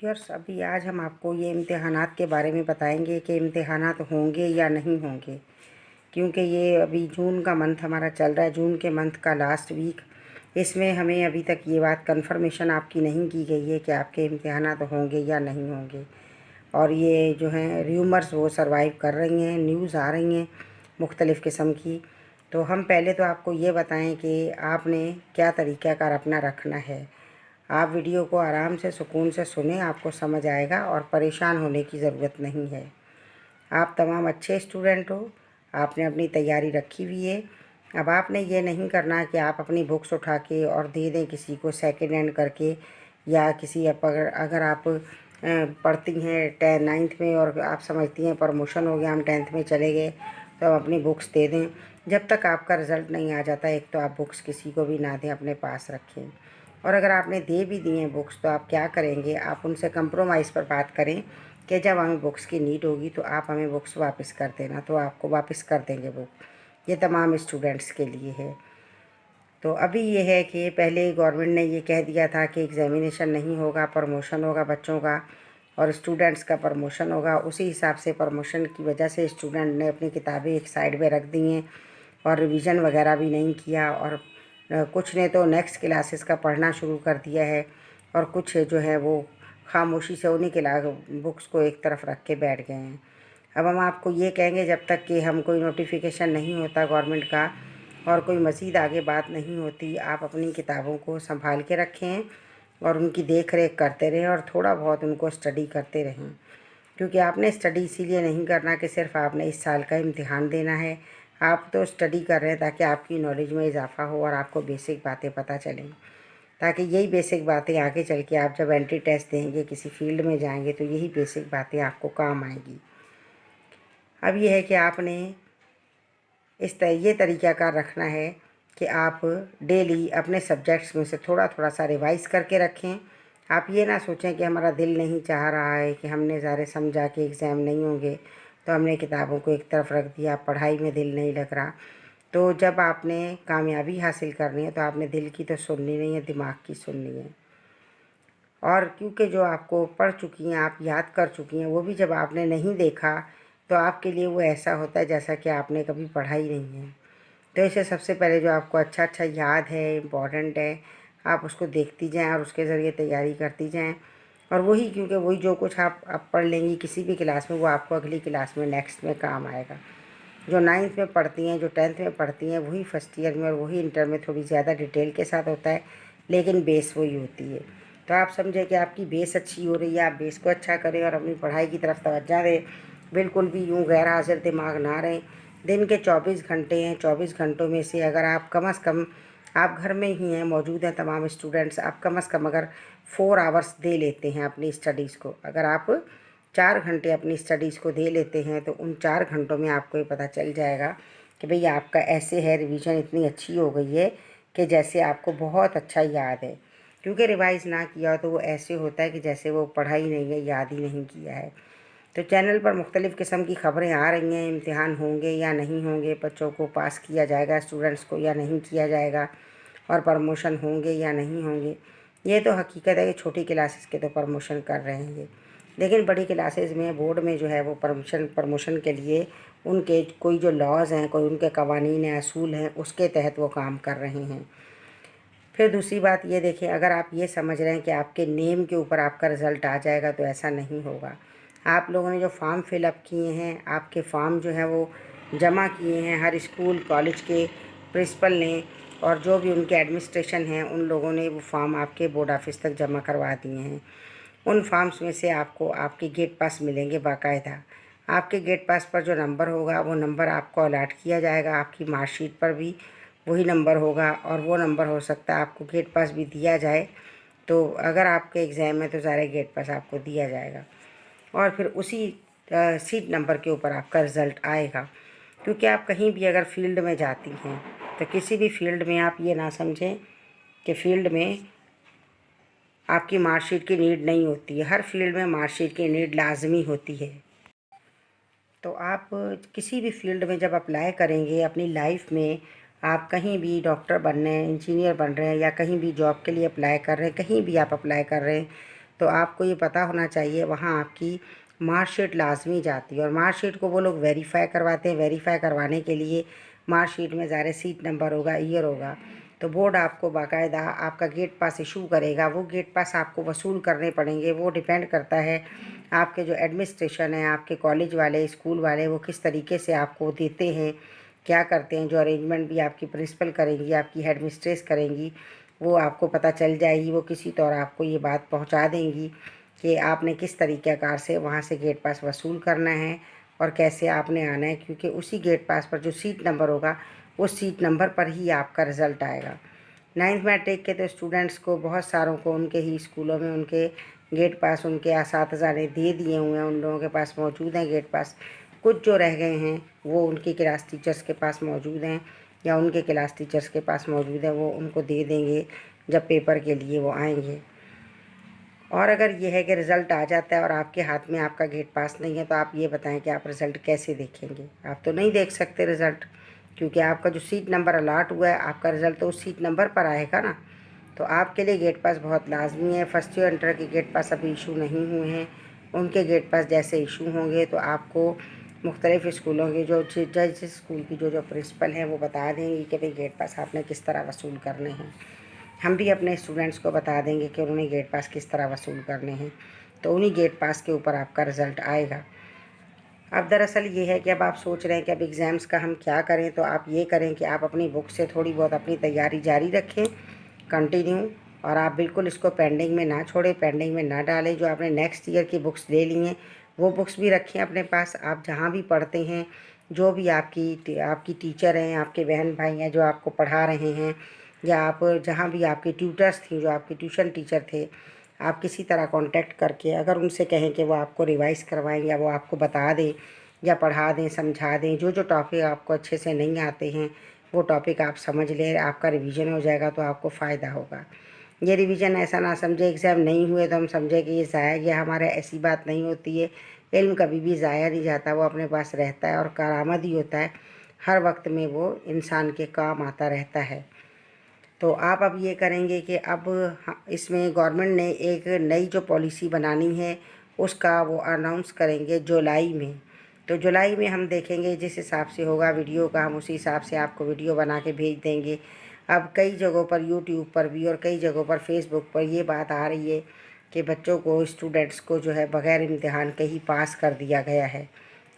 Viewers, अभी आज हम आपको ये इम्तिहानात के बारे में बताएंगे कि इम्तिहानात होंगे या नहीं होंगे, क्योंकि ये अभी जून का मंथ हमारा चल रहा है। जून के मंथ का लास्ट वीक, इसमें हमें अभी तक ये बात कंफर्मेशन आपकी नहीं की गई है कि आपके इम्तिहानात होंगे या नहीं होंगे। और ये जो हैं र्यूमर्स वो सर्वाइव कर रही हैं, न्यूज़ आ रही हैं मुख्तलिफ़ किस्म की। तो हम पहले तो आपको ये बताएं कि आपने क्या तरीक़ाकार अपना रखना है। आप वीडियो को आराम से सुकून से सुने, आपको समझ आएगा और परेशान होने की ज़रूरत नहीं है। आप तमाम अच्छे स्टूडेंट हो, आपने अपनी तैयारी रखी हुई है। अब आपने ये नहीं करना कि आप अपनी बुक्स उठा के और दे दें किसी को सेकेंड हैंड करके, या किसी अगर आप पढ़ती हैं 9th में और आप समझती हैं प्रमोशन हो गया, हम 10th में चले गए, तो आप अपनी बुक्स दे दें। जब तक आपका रिज़ल्ट नहीं आ जाता, एक तो आप बुक्स किसी को भी ना दें, अपने पास रखें। और अगर आपने दे भी दी हैं बुक्स, तो आप क्या करेंगे, आप उनसे कंप्रोमाइज़ पर बात करें कि जब हमें बुक्स की नीड होगी तो आप हमें बुक्स वापस कर देना, तो आपको वापस कर देंगे बुक। ये तमाम स्टूडेंट्स के लिए है। तो अभी ये है कि पहले गवर्नमेंट ने ये कह दिया था कि एग्ज़ामिनेशन नहीं होगा, प्रमोशन होगा बच्चों का और स्टूडेंट्स का प्रमोशन होगा। उसी हिसाब से प्रमोशन की वजह से स्टूडेंट ने अपनी किताबें एक साइड पे रख दी हैं और रिवीजन वगैरह भी नहीं किया, और कुछ ने तो नेक्स्ट क्लासेस का पढ़ना शुरू कर दिया है, और कुछ जो है वो खामोशी से उन्हीं के बुक्स को एक तरफ रख के बैठ गए हैं। अब हम आपको ये कहेंगे, जब तक कि हम कोई नोटिफिकेशन नहीं होता गवर्नमेंट का और कोई मज़ीद आगे बात नहीं होती, आप अपनी किताबों को संभाल के रखें और उनकी देख रेख करते रहें और थोड़ा बहुत उनको स्टडी करते रहें। क्योंकि आपने स्टडी इसीलिए नहीं करना कि सिर्फ आपने इस साल का इम्तिहान देना है। आप तो स्टडी कर रहे हैं ताकि आपकी नॉलेज में इजाफ़ा हो और आपको बेसिक बातें पता चलें, ताकि यही बेसिक बातें आगे चल के आप जब एंट्री टेस्ट देंगे, किसी फील्ड में जाएंगे, तो यही बेसिक बातें आपको काम आएंगी। अब यह है कि आपने ये तरीक़ाकार रखना है कि आप डेली अपने सब्जेक्ट्स में से थोड़ा थोड़ा सा रिवाइज़ करके रखें। आप ये ना सोचें कि हमारा दिल नहीं चाह रहा है, कि हमने ज़्यादा समझा कि एग्ज़ाम नहीं होंगे तो हमने किताबों को एक तरफ रख दिया, पढ़ाई में दिल नहीं लग रहा। तो जब आपने कामयाबी हासिल करनी है तो आपने दिल की तो सुननी नहीं है, दिमाग की सुननी है। और क्योंकि जो आपको पढ़ चुकी हैं, आप याद कर चुकी हैं, वो भी जब आपने नहीं देखा तो आपके लिए वो ऐसा होता है जैसा कि आपने कभी पढ़ा ही नहीं है। तो इसे सबसे पहले जो आपको अच्छा अच्छा याद है, इम्पॉर्टेंट है, आप उसको देखती जाएं और उसके ज़रिए तैयारी करती जाएं। और वही, क्योंकि वही जो कुछ आप पढ़ लेंगी किसी भी क्लास में, वो आपको अगली क्लास में नेक्स्ट में काम आएगा। जो 9th में पढ़ती हैं, जो 10th में पढ़ती हैं, वही फर्स्ट ईयर में और वही इंटर में थोड़ी ज़्यादा डिटेल के साथ होता है, लेकिन बेस वही होती है। तो आप समझें कि आपकी बेस अच्छी हो रही है, आप बेस को अच्छा करें और अपनी पढ़ाई की तरफ तवज्जो दें। बिल्कुल भी यूँ गैर हाजिर दिमाग ना रहें। दिन के 24 घंटे हैं, 24 घंटों में से अगर आप कम से कम, आप घर में ही हैं, मौजूद हैं तमाम स्टूडेंट्स, आप कम से कम अगर 4 आवर्स दे लेते हैं अपनी स्टडीज़ को, अगर आप 4 घंटे अपनी स्टडीज़ को दे लेते हैं, तो उन 4 घंटों में आपको ये पता चल जाएगा कि भाई आपका ऐसे है, रिवीजन इतनी अच्छी हो गई है कि जैसे आपको बहुत अच्छा याद है। क्योंकि रिवाइज़ ना किया हो तो वो ऐसे होता है कि जैसे वो पढ़ा ही नहीं है, याद ही नहीं किया है। तो चैनल पर मुख्तलिफ़ किस्म की ख़बरें आ रही हैं, इम्तिहान होंगे या नहीं होंगे, बच्चों को पास किया जाएगा स्टूडेंट्स को या नहीं किया जाएगा, और प्रमोशन होंगे या नहीं होंगे। ये तो हकीकत है कि छोटी क्लासेस के तो प्रमोशन कर रहे हैं ये, लेकिन बड़ी क्लासेस में बोर्ड में जो है वो प्रमोशन के लिए उनके कोई जो लॉज हैं, कोई उनके कवानीन हैं, असूल हैं, उसके तहत वो काम कर रहे हैं। फिर दूसरी बात ये देखें, अगर आप ये समझ रहे हैं कि आपके नेम के ऊपर आपका रिज़ल्ट आ जाएगा, तो ऐसा नहीं होगा। आप लोगों ने जो फॉर्म फिलअप किए हैं, आपके फॉर्म जो है वो जमा किए हैं, हर स्कूल कॉलेज के प्रिंसिपल ने और जो भी उनके एडमिनिस्ट्रेशन हैं, उन लोगों ने वो फॉर्म आपके बोर्ड ऑफिस तक जमा करवा दिए हैं। उन फॉर्म्स में से आपको आपके गेट पास मिलेंगे बाकायदा। आपके गेट पास पर जो नंबर होगा, वो नंबर आपको अलॉट किया जाएगा। आपकी मार्कशीट पर भी वही नंबर होगा, और वो नंबर हो सकता है आपको गेट पास भी दिया जाए। तो अगर आपके एग्ज़ाम है तो सारे गेट पास आपको दिया जाएगा, और फिर उसी सीट नंबर के ऊपर आपका रिज़ल्ट आएगा। क्योंकि आप कहीं भी अगर फील्ड में जाती हैं, तो किसी भी फील्ड में आप ये ना समझें कि फील्ड में आपकी मार्कशीट की नीड नहीं होती है। हर फील्ड में मार्कशीट की नीड लाजमी होती है। तो आप किसी भी फील्ड में जब अप्लाई करेंगे अपनी लाइफ में, आप कहीं भी डॉक्टर बन रहे हैं, इंजीनियर बन रहे हैं, या कहीं भी जॉब के लिए अप्लाई कर रहे हैं, कहीं भी आप अप्लाई कर रहे हैं, तो आपको ये पता होना चाहिए वहाँ आपकी मार्कशीट लाजमी जाती है, और मार्कशीट को वो लोग वेरीफाई करवाते हैं। वेरीफाई करवाने के लिए मार्कशीट में ज़ाहिर सीट नंबर होगा, ईयर होगा, तो बोर्ड आपको बाकायदा आपका गेट पास इशू करेगा। वो गेट पास आपको वसूल करने पड़ेंगे। वो डिपेंड करता है आपके जो एडमिनिस्ट्रेशन है, आपके कॉलेज वाले, स्कूल वाले, वो किस तरीके से आपको देते हैं, क्या करते हैं। जो अरेंजमेंट भी आपकी प्रिंसिपल करेंगी, आपकी हेड मिस्ट्रेस करेंगी, वो आपको पता चल जाएगी। वो किसी तरह आपको ये बात पहुंचा देंगी कि आपने किस तरीक़ेकार से वहाँ से गेट पास वसूल करना है और कैसे आपने आना है, क्योंकि उसी गेट पास पर जो सीट नंबर होगा उस सीट नंबर पर ही आपका रिज़ल्ट आएगा। 9th मैट्रिक के तो स्टूडेंट्स को बहुत सारों को उनके ही स्कूलों में उनके गेट पास उनके असातिज़ा ने दे दिए हुए हैं, उन लोगों के पास मौजूद हैं गेट पास। कुछ जो रह गए हैं वो उनकी क्लास टीचर्स के पास मौजूद हैं या उनके क्लास टीचर्स के पास मौजूद है, वो उनको दे देंगे जब पेपर के लिए वो आएंगे। और अगर ये है कि रिज़ल्ट आ जाता है और आपके हाथ में आपका गेट पास नहीं है, तो आप ये बताएं कि आप रिज़ल्ट कैसे देखेंगे। आप तो नहीं देख सकते रिज़ल्ट, क्योंकि आपका जो सीट नंबर अलाट हुआ है, आपका रिज़ल्ट तो उस सीट नंबर पर आएगा ना। तो आपके लिए गेट पास बहुत लाजमी है। फर्स्ट ईयर इंटर के गेट पास अभी इशू नहीं हुए हैं, उनके गेट पास जैसे इशू होंगे तो आपको मुख्तलिफ़ स्कूलों के जो जिस स्कूल की जो प्रिंसिपल हैं वो बता देंगी कि भाई गेट पास आपने किस तरह वसूल करने हैं। हम भी अपने स्टूडेंट्स को बता देंगे कि उन्होंने गेट पास किस तरह वसूल करने हैं, तो उन्हीं गेट पास के ऊपर आपका रिज़ल्ट आएगा। अब दरअसल ये है कि अब आप सोच रहे हैं कि अब एग्ज़ाम्स का हम क्या करें, तो आप ये करें कि आप अपनी बुक से थोड़ी बहुत अपनी तैयारी जारी रखें कंटिन्यू, और आप बिल्कुल इसको पेंडिंग में ना छोड़ें, पेंडिंग में ना डालें। जो आपने नेक्स्ट ईयर की बुक्स ले ली हैं वो बुक्स भी रखें अपने पास। आप जहाँ भी पढ़ते हैं, जो भी आपकी टीचर हैं, आपके बहन भाई हैं जो आपको पढ़ा रहे हैं, या आप जहाँ भी आपकी ट्यूटर्स थी, जो आपके ट्यूशन टीचर थे, आप किसी तरह कांटेक्ट करके अगर उनसे कहें कि वो आपको रिवाइज़ करवाएं या वो आपको बता दें या पढ़ा दें, समझा दें। जो टॉपिक आपको अच्छे से नहीं आते हैं वो टॉपिक आप समझ लें, आपका रिवीजन हो जाएगा तो आपको फ़ायदा होगा। ये रिवीजन ऐसा ना समझे एग्ज़ाम नहीं हुए तो हम समझे कि ये ज़ाया गया हमारा, ऐसी बात नहीं होती है। इल्म कभी भी ज़ाया नहीं जाता, वो अपने पास रहता है और कारआमद ही होता है। हर वक्त में वो इंसान के काम आता रहता है। तो आप अब ये करेंगे कि अब इसमें गवर्नमेंट ने एक नई जो पॉलिसी बनानी है उसका वो अनाउंस करेंगे जुलाई में। तो जुलाई में हम देखेंगे जिस हिसाब से होगा वीडियो का, हम उसी हिसाब से आपको वीडियो बना के भेज देंगे। अब कई जगहों पर यूट्यूब पर भी और कई जगहों पर फेसबुक पर ये बात आ रही है कि बच्चों को, स्टूडेंट्स को जो है बग़ैर इम्तिहान के ही पास कर दिया गया है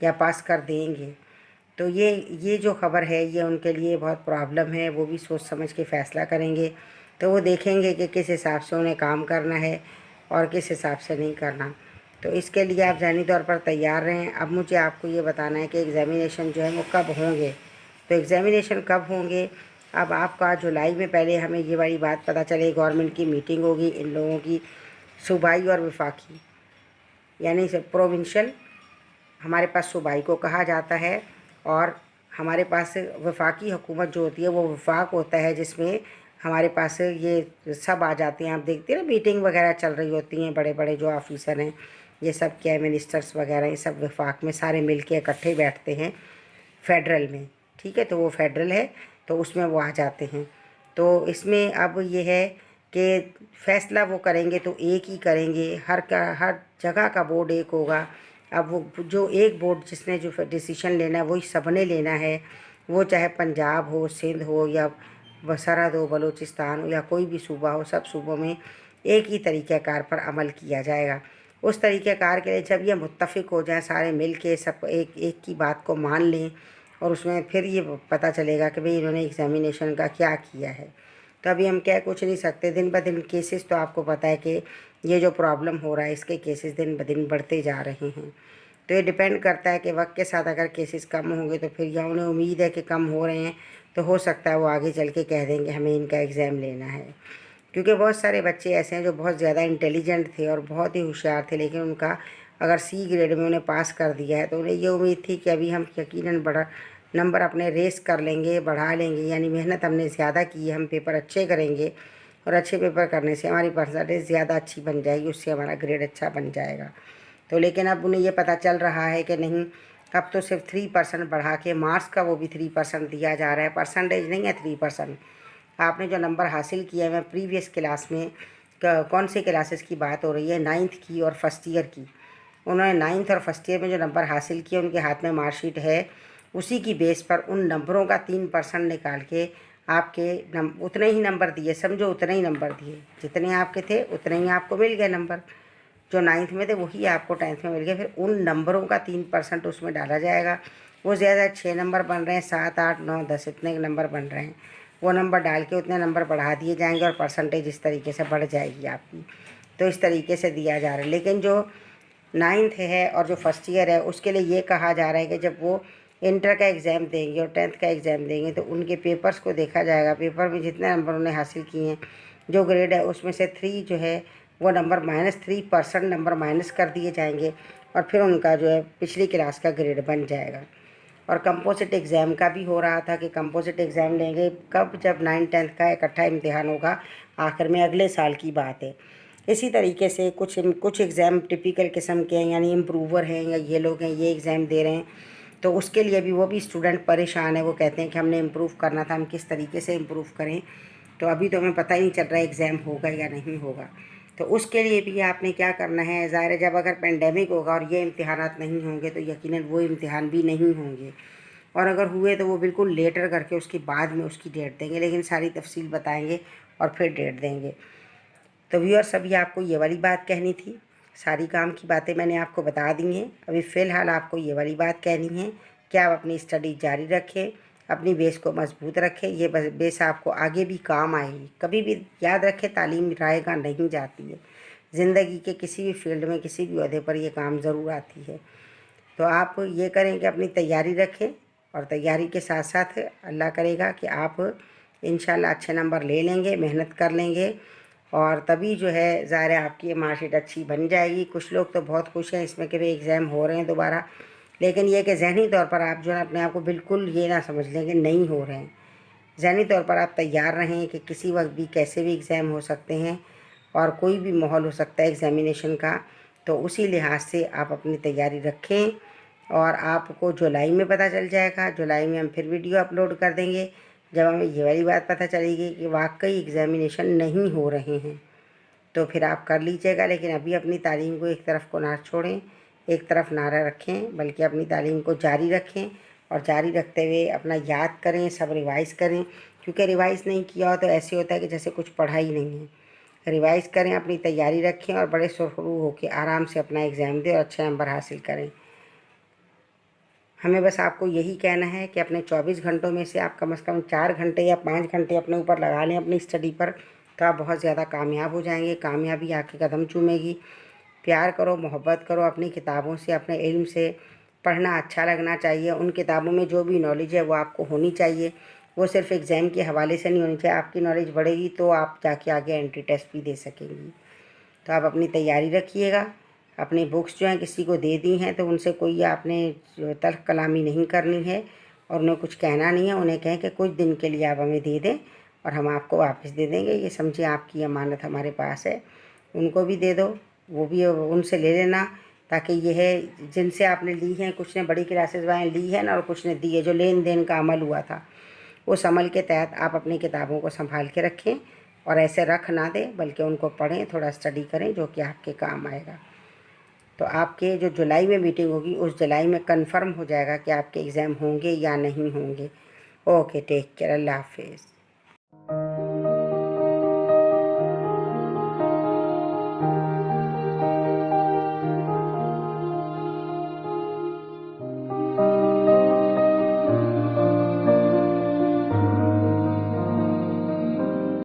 या पास कर देंगे। तो ये जो ख़बर है ये उनके लिए बहुत प्रॉब्लम है। वो भी सोच समझ के फ़ैसला करेंगे, तो वो देखेंगे कि किस हिसाब से उन्हें काम करना है और किस हिसाब से नहीं करना। तो इसके लिए आप ज़हनी तौर पर तैयार रहें। अब मुझे आपको ये बताना है कि एग्ज़ामिनेशन जो है वो कब होंगे। तो एग्ज़ामिनेशन कब होंगे, अब आपका जुलाई में पहले हमें ये वाली बात पता चले, गवर्नमेंट की मीटिंग होगी इन लोगों की, सूबाई और वफाकी, यानी प्रोविंशियल हमारे पास सूबाई को कहा जाता है, और हमारे पास वफाकी हुकूमत जो होती है वो वफाक होता है, जिसमें हमारे पास ये सब आ जाते हैं। आप देखते हैं ना मीटिंग वगैरह चल रही होती हैं, बड़े बड़े जो ऑफिसर हैं ये सब क्या है, मिनिस्टर्स वगैरह, ये सब वफाक में सारे मिल के इकट्ठे बैठते हैं फेडरल में। ठीक है, तो वो फेडरल है तो उसमें वो आ जाते हैं। तो इसमें अब ये है कि फ़ैसला वो करेंगे तो एक ही करेंगे, हर जगह का बोर्ड एक होगा। अब वो जो एक बोर्ड जिसने जो डिसीजन लेना है वही सब ने लेना है, वो चाहे पंजाब हो, सिंध हो, या सरहद हो, बलूचिस्तान हो, या कोई भी सूबा हो, सब सूबों में एक ही तरीक़ाकार पर अमल किया जाएगा। उस तरीक़ाकार के लिए जब ये मुत्तफ़िक हो जाए, सारे मिल के सब एक की बात को मान लें, और उसमें फिर ये पता चलेगा कि भाई इन्होंने एग्ज़ामिनेशन का क्या किया है। तो अभी हम कह कुछ नहीं सकते। दिन ब दिन केसेस, तो आपको पता है कि ये जो प्रॉब्लम हो रहा है इसके केसेस दिन ब दिन बढ़ते जा रहे हैं। तो ये डिपेंड करता है कि वक्त के साथ अगर केसेस कम होंगे तो फिर, या उन्हें उम्मीद है कि कम हो रहे हैं, तो हो सकता है वो आगे चल के कह देंगे हमें इनका एग्ज़ाम लेना है। क्योंकि बहुत सारे बच्चे ऐसे हैं जो बहुत ज़्यादा इंटेलिजेंट थे और बहुत ही होशियार थे, लेकिन उनका अगर C ग्रेड में उन्हें पास कर दिया है तो उन्हें ये उम्मीद थी कि अभी हम यकीनन बड़ा नंबर अपने रेस कर लेंगे, बढ़ा लेंगे, यानी मेहनत हमने ज़्यादा की है, हम पेपर अच्छे करेंगे और अच्छे पेपर करने से हमारी परसेंटेज ज़्यादा अच्छी बन जाएगी, उससे हमारा ग्रेड अच्छा बन जाएगा। तो लेकिन अब उन्हें ये पता चल रहा है कि नहीं, अब तो सिर्फ 3% बढ़ा के मार्क्स का वो भी 3% दिया जा रहा है, परसेंटेज नहीं है 3%। आपने जो नंबर हासिल किया है, मैं प्रीवियस क्लास में कौन सी क्लासेस की बात हो रही है, 9th की और फर्स्ट ईयर की। उन्होंने 9th और फर्स्ट ईयर में जो नंबर हासिल किए, उनके हाथ में मार्कशीट है, उसी की बेस पर उन नंबरों का 3% निकाल के आपके उतने ही नंबर दिए, समझो उतने ही नंबर दिए, जितने आपके थे उतने ही आपको मिल गए नंबर। जो 9th में थे वही आपको 10th में मिल गए। फिर उन नंबरों का 3% उसमें डाला जाएगा। वो ज़्यादा 6 नंबर बन रहे हैं, 7, 8, 9, 10 इतने नंबर बन रहे हैं, वो नंबर डाल के उतने नंबर बढ़ा दिए जाएंगे और परसेंटेज इस तरीके से बढ़ जाएगी आपकी। तो इस तरीके से दिया जा रहा है। लेकिन जो 9th है और जो फर्स्ट ईयर है उसके लिए ये कहा जा रहा है कि जब वो इंटर का एग्ज़ाम देंगे और 10th का एग्ज़ाम देंगे तो उनके पेपर्स को देखा जाएगा। पेपर में जितने नंबर उन्हें हासिल किए हैं, जो ग्रेड है उसमें से 3 जो है वो नंबर -3% नंबर माइनस कर दिए जाएंगे और फिर उनका जो है पिछली क्लास का ग्रेड बन जाएगा। और कंपोजिट एग्ज़ाम का भी हो रहा था कि कंपोजिट एग्ज़ाम लेंगे कब, जब 9th 10th का इकट्ठा इम्तिहान होगा आखिर में, अगले साल की बात है। इसी तरीके से कुछ एग्ज़ाम टिपिकल किस्म के हैं, यानी इम्प्रूवर हैं या ये लोग हैं ये एग्ज़ाम दे रहे हैं, तो उसके लिए भी वो भी स्टूडेंट परेशान है। वो कहते हैं कि हमने इम्प्रूव करना था, हम किस तरीके से इम्प्रूव करें, तो अभी तो हमें पता ही नहीं चल रहा है एग्ज़ाम होगा या नहीं होगा। तो उसके लिए भी आपने क्या करना है, ज़ाहिर है जब अगर पेंडेमिक होगा और ये इम्तिहानात नहीं होंगे तो यकीनन वो इम्तिहान भी नहीं होंगे, और अगर हुए तो वो बिल्कुल लेटर करके उसके बाद में उसकी डेट देंगे, लेकिन सारी तफसील बताएंगे और फिर डेट देंगे। तो व्यूअर्स, अभी आपको ये वाली बात कहनी थी, सारी काम की बातें मैंने आपको बता दी हैं। अभी फ़िलहाल आपको ये वाली बात कहनी है कि आप अपनी स्टडी जारी रखें, अपनी बेस को मजबूत रखें। ये बेस आपको आगे भी काम आएगी। कभी भी याद रखें, तालीम रायगा नहीं जाती है। ज़िंदगी के किसी भी फील्ड में, किसी भी ओहदे पर ये काम ज़रूर आती है। तो आप ये करें कि अपनी तैयारी रखें और तैयारी के साथ साथ अल्लाह करेगा कि आप इंशाल्लाह अच्छे नंबर ले लेंगे, मेहनत कर लेंगे और तभी जो है ज़ाहिर है आपकी ये मार्कशीट अच्छी बन जाएगी। कुछ लोग तो बहुत खुश हैं इसमें कि भाई एग्ज़ाम हो रहे हैं दोबारा, लेकिन ये कि ज़हनी तौर पर आप जो है अपने आप को बिल्कुल ये ना समझ लें कि नहीं हो रहे हैं। ज़हनी तौर पर आप तैयार रहें कि किसी वक्त भी कैसे भी एग्ज़ाम हो सकते हैं और कोई भी माहौल हो सकता है एग्ज़ामिनेशन का। तो उसी लिहाज से आप अपनी तैयारी रखें और आपको जुलाई में पता चल जाएगा। जुलाई में हम फिर वीडियो अपलोड कर देंगे जब हमें ये वाली बात पता चलेगी कि वाकई एग्ज़ामिनेशन नहीं हो रहे हैं, तो फिर आप कर लीजिएगा। लेकिन अभी अपनी तालीम को एक तरफ को ना छोड़ें, एक तरफ ना रखें, बल्कि अपनी तालीम को जारी रखें और जारी रखते हुए अपना याद करें, सब रिवाइज़ करें, क्योंकि रिवाइज़ नहीं किया हो तो ऐसे होता है कि जैसे कुछ पढ़ा ही नहीं है। रिवाइज़ करें, अपनी तैयारी रखें और बड़े सुरखरू होकर आराम से अपना एग्ज़ाम दें और अच्छे नंबर हासिल करें। हमें बस आपको यही कहना है कि अपने 24 घंटों में से आप कम से कम 4 घंटे या 5 घंटे अपने ऊपर लगा लें अपनी स्टडी पर, तो आप बहुत ज़्यादा कामयाब हो जाएंगे। कामयाबी आपके कदम चूमेगी। प्यार करो, मोहब्बत करो अपनी किताबों से, अपने इल्म से। पढ़ना अच्छा लगना चाहिए। उन किताबों में जो भी नॉलेज है वो आपको होनी चाहिए। वो सिर्फ एग्ज़ाम के हवाले से नहीं होनी चाहिए। आपकी नॉलेज बढ़ेगी तो आप जाके आगे एंट्री टेस्ट भी दे सकेंगी। तो आप अपनी तैयारी रखिएगा। अपनी बुक्स जो हैं किसी को दे दी हैं तो उनसे कोई आपने तल्ख़ कलामी नहीं करनी है और उन्हें कुछ कहना नहीं है। उन्हें कहें कि कुछ दिन के लिए आप हमें दे दें और हम आपको वापस दे देंगे। ये समझिए आपकी अमानत हमारे पास है। उनको भी दे दो, वो भी उनसे ले लेना, ताकि ये है जिनसे आपने ली हैं, कुछ ने बड़ी क्लासेस वाले ली है ना और कुछ ने दी है, जो लेन देन का अमल हुआ था उस अमल के तहत आप अपनी किताबों को संभाल के रखें और ऐसे रख ना दें, बल्कि उनको पढ़ें, थोड़ा स्टडी करें, जो कि आपके काम आएगा। तो आपके जो जुलाई में मीटिंग होगी उस जुलाई में कंफर्म हो जाएगा कि आपके एग्ज़ाम होंगे या नहीं होंगे। ओके, टेक केयर, अल्लाह हाफिज़।